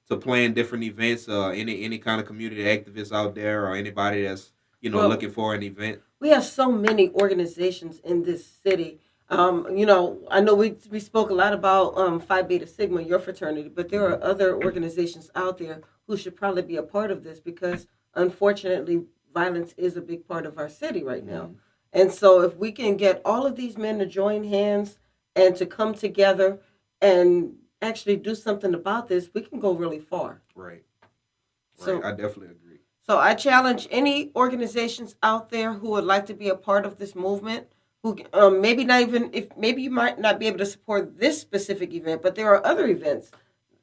to plan different events. Any kind of community activists out there or anybody that's Well, looking for an event. we have so many organizations in this city. You know, I know we spoke a lot about Phi Beta Sigma, your fraternity, but there are other organizations out there who should probably be a part of this because, unfortunately, violence is a big part of our city right now. And so, if we can get all of these men to join hands and to come together and actually do something about this, we can go really far. Right. So, I definitely agree. So I challenge any organizations out there who would like to be a part of this movement. Who maybe not even if maybe you might not be able to support this specific event, but there are other events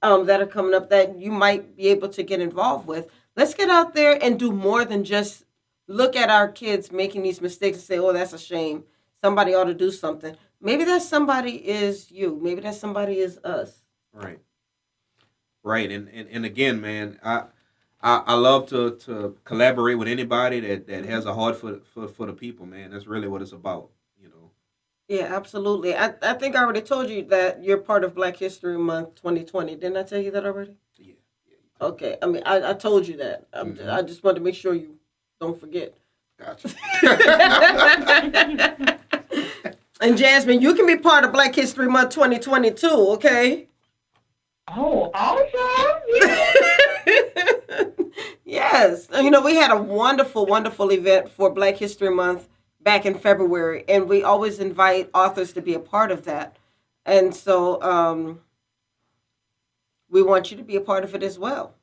that are coming up that you might be able to get involved with. Let's get out there and do more than just look at our kids making these mistakes and say, "Oh, that's a shame. Somebody ought to do something." Maybe that somebody is you. Maybe that somebody is us. Right. Right. And again, man, I love to collaborate with anybody that has a heart for the people, man. That's really what it's about, you know. Yeah, absolutely. I think I already told you that you're part of Black History Month 2020. Didn't I tell you that already? Yeah. Okay. I mean, I told you that. I just wanted to make sure you don't forget. Gotcha. And Jasmine, you can be part of Black History Month 2022, okay? Oh, awesome! Yeah. Yes. You know, we had a wonderful, wonderful event for Black History Month back in February, and we always invite authors to be a part of that. And so we want you to be a part of it as well.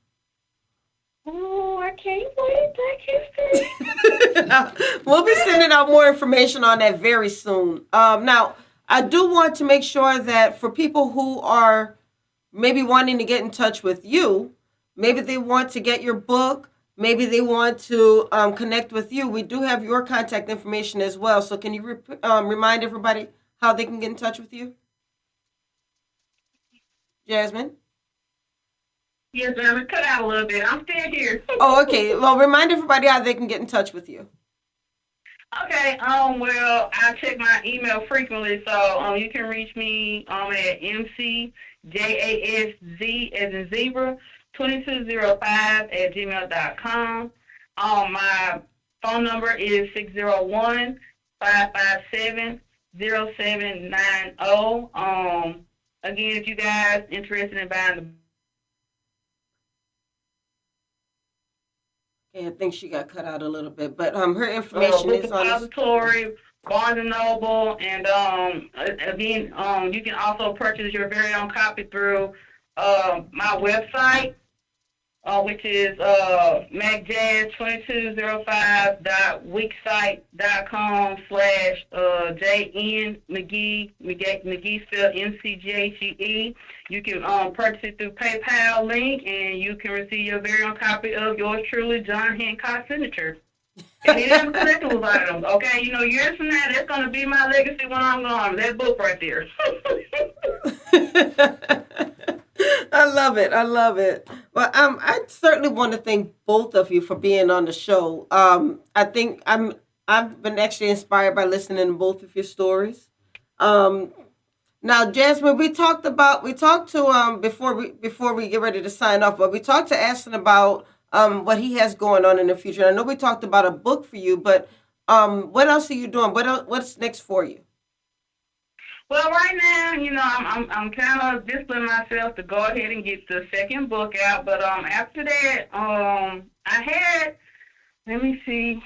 Oh, I can't wait, Black History. We'll be sending out more information on that very soon. Now, I do want to make sure that for people who are maybe wanting to get in touch with you, maybe they want to get your book, maybe they want to connect with you, we do have your contact information as well. So can you remind everybody how they can get in touch with you? Jasmine? Yes, ma'am. It cut out a little bit. I'm still here. Oh, okay. Well, remind everybody how they can get in touch with you. Okay. Well, I check my email frequently, so you can reach me at mcjazz as in zebra 2205 @gmail.com. My phone number is 601-557-0790. Again, if you guys interested in buying the Okay, I think she got cut out a little bit, but her information is on the depository, Barnes and Noble, and again, you can also purchase your very own copy through my website, which is macjazz2205.wixsite.com/JN McGhee spelled McGhee. You can purchase it through PayPal link, and you can receive your very own copy of yours truly, John Hancock signature. And it is a collectibles item, okay? You know, years from now, that's going to be my legacy when I'm gone. That book right there. I love it. I love it. Well, I certainly want to thank both of you for being on the show. I think I've been actually inspired by listening to both of your stories. Now, Jasmine, we talked to before we get ready to sign off, but we talked to Aston about what he has going on in the future. I know we talked about a book for you, but what else are you doing? What's next for you? Well, right now, you know, I'm kind of disciplining myself to go ahead and get the second book out. But after that, let me see,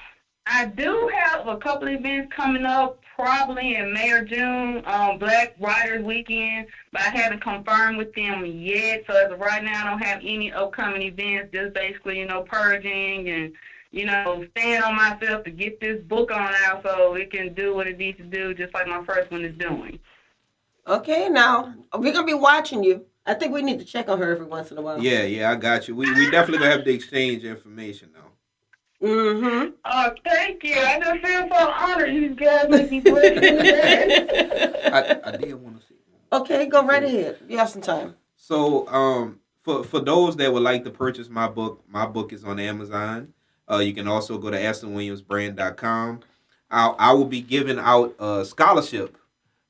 I do have a couple of events coming up, probably in May or June, Black Writers Weekend, but I haven't confirmed with them yet. So as of right now, I don't have any upcoming events. Just basically, you know, purging and, you know, staying on myself to get this book on out so it can do what it needs to do, just like my first one is doing. Okay, now we're gonna be watching you. I think we need to check on her every once in a while. Yeah, I got you. We definitely gonna have to exchange information now. Mm-hmm. Oh, thank you. I just feel so honored. You guys make me blessed. I did want to see. Okay, go right ahead. You have some time. So, for those that would like to purchase my book is on Amazon. You can also go to AstonWilliamsBrand.com. I will be giving out a scholarship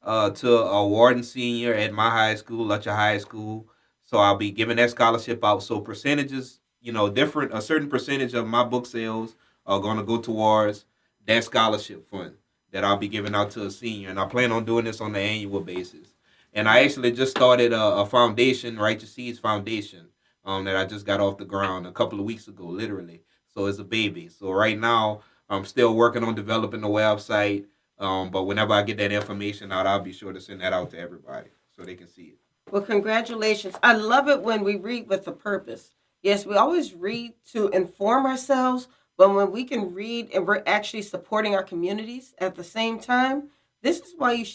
to a warden senior at my high school, Lutcher High School. So I'll be giving that scholarship out. So percentages, you know, a certain percentage of my book sales are going to go towards that scholarship fund that I'll be giving out to a senior. And I plan on doing this on an annual basis. And I actually just started a foundation, Righteous Seeds Foundation, that I just got off the ground a couple of weeks ago, literally. So it's a baby. So right now, I'm still working on developing the website. But whenever I get that information out, I'll be sure to send that out to everybody so they can see it. Well, congratulations. I love it when we read with a purpose. Yes, we always read to inform ourselves, but when we can read and we're actually supporting our communities at the same time, this is why you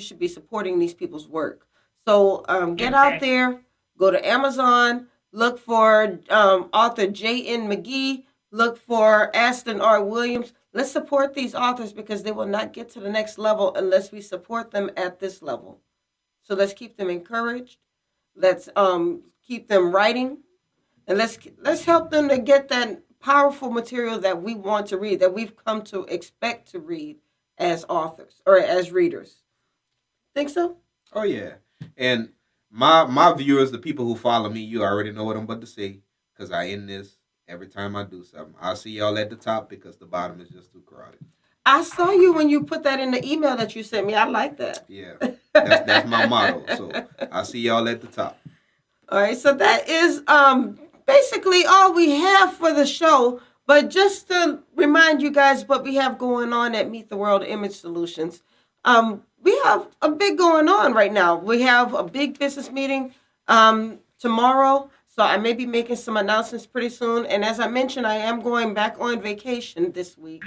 should be supporting these people's work. So get out there, go to Amazon, look for author J.N. McGhee, look for Aston R. Williams. Let's support these authors because they will not get to the next level unless we support them at this level. So let's keep them encouraged. Let's keep them writing. And let's help them to get that powerful material that we want to read, that we've come to expect to read as authors or as readers. Think so? Oh, yeah. And my viewers, the people who follow me, you already know what I'm about to say because I end this every time I do something. I'll see y'all at the top because the bottom is just too crowded. I saw you when you put that in the email that you sent me. I like that. Yeah, that's my motto. So I'll see y'all at the top. All right, so that is basically all we have for the show. But just to remind you guys what we have going on at Meet the World Image Solutions, we have a big going on right now. We have a big business meeting tomorrow, so I may be making some announcements pretty soon. And as I mentioned, I am going back on vacation this week,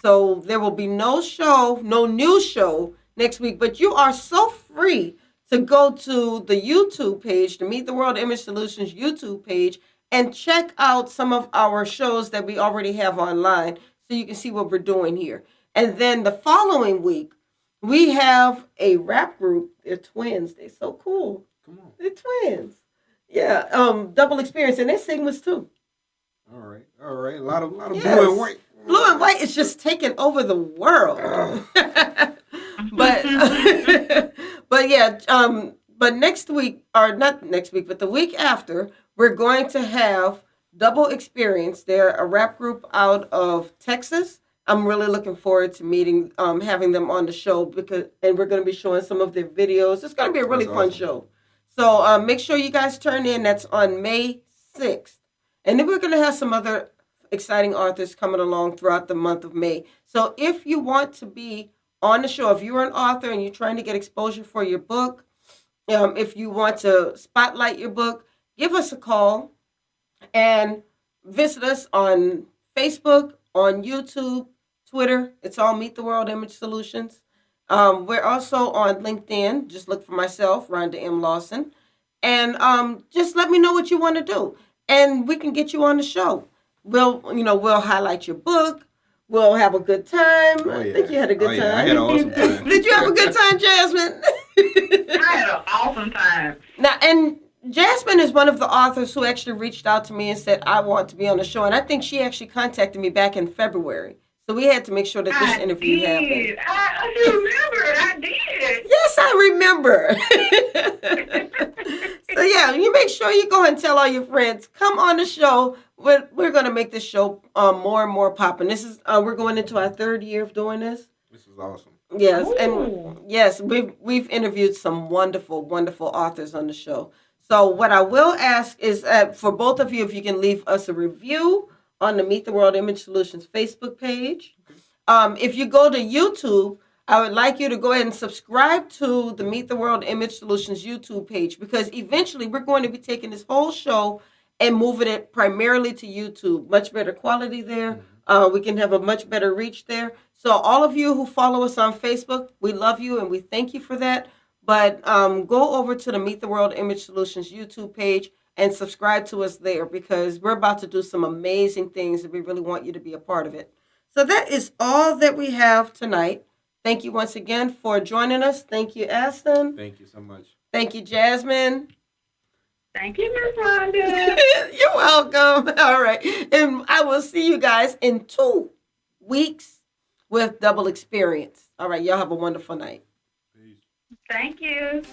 so there will be no new show next week. But you are so free to go to the YouTube page, the Meet the World Image Solutions YouTube page, and check out some of our shows that we already have online so you can see what we're doing here. And then the following week, we have a rap group. They're twins. They're so cool. Come on. They're twins. Yeah, Double Experience, and they're Sigmas too. All right. A lot of Yes. blue and white. Blue and white is just taking over the world. But yeah, but next week, or not next week, but the week after, we're going to have Double Experience. They're a rap group out of Texas. I'm really looking forward to meeting, having them on the show and we're going to be showing some of their videos. It's going to be a really That's fun awesome. show. So make sure you guys turn in. That's on May 6th. And then we're going to have some other exciting authors coming along throughout the month of May. So if you want to be on the show, if you're an author and you're trying to get exposure for your book, if you want to spotlight your book, give us a call and visit us on Facebook, on YouTube, Twitter. It's all Meet the World Image Solutions. We're also on LinkedIn. Just look for myself, Rhonda M Lawson. And just let me know what you want to do. And we can get you on the show. We'll highlight your book. We'll have a good time. Oh, I yeah. think you had a good time. I had an awesome time. Did you have a good time, Jasmine? I had an awesome time. Now, and Jasmine is one of the authors who actually reached out to me and said, I want to be on the show. And I think she actually contacted me back in February. So we had to make sure that this interview happened. I remember. I did. Yes, I remember. So yeah, you make sure you go and tell all your friends, come on the show. We're going to make this show more and more popping. This is we're going into our 3rd year of doing this. This is awesome. Yes, Ooh. and yes, we've interviewed some wonderful, wonderful authors on the show. So what I will ask is for both of you, if you can leave us a review on the Meet the World Image Solutions Facebook page. If you go to YouTube, I would like you to go ahead and subscribe to the Meet the World Image Solutions YouTube page, because eventually we're going to be taking this whole show and moving it primarily to YouTube. Much better quality there. We can have a much better reach there. So all of you who follow us on Facebook, we love you and we thank you for that. But go over to the Meet the World Image Solutions YouTube page and subscribe to us there, because we're about to do some amazing things and we really want you to be a part of it. So that is all that we have tonight. Thank you once again for joining us. Thank you, Aston. Thank you so much. Thank you, Jasmine. Thank you, Miss Rhonda. You're welcome. All right. And I will see you guys in 2 weeks with Double Experience. All right. Y'all have a wonderful night. Peace. Thank you.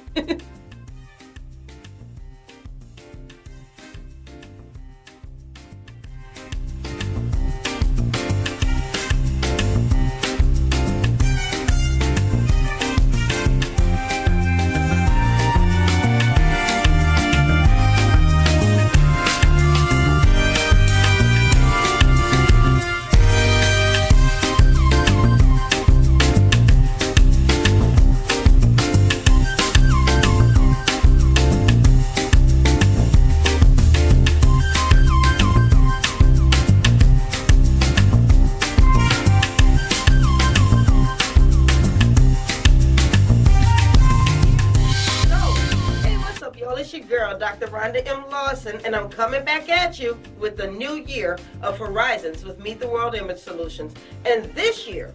Dr. Rhonda M Lawson, and I'm coming back at you with the new year of Horizons with Meet the World Image Solutions. And this year,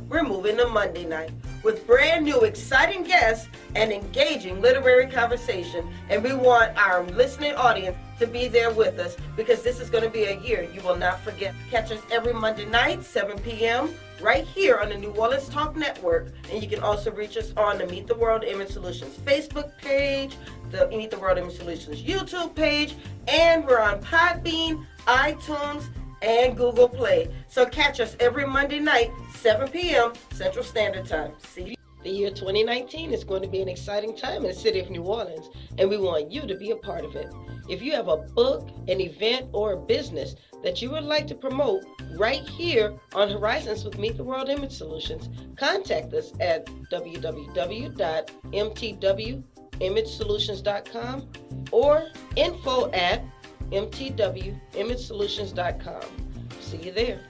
we're moving to Monday night with brand new exciting guests and engaging literary conversation. And we want our listening audience to be there with us, because this is going to be a year you will not forget. Catch us every Monday night, 7 p.m., right here on the New Orleans Talk Network. And you can also reach us on the Meet the World Image Solutions Facebook page, the Meet the World Image Solutions YouTube page, and we're on Podbean, iTunes, and Google Play. So catch us every Monday night, 7 p.m. Central Standard Time. See you. The year 2019 is going to be an exciting time in the city of New Orleans, and we want you to be a part of it. If you have a book, an event, or a business that you would like to promote right here on Horizons with Meet the World Image Solutions, contact us at www.mtwimagesolutions.com or info@mtwimagesolutions.com. See you there.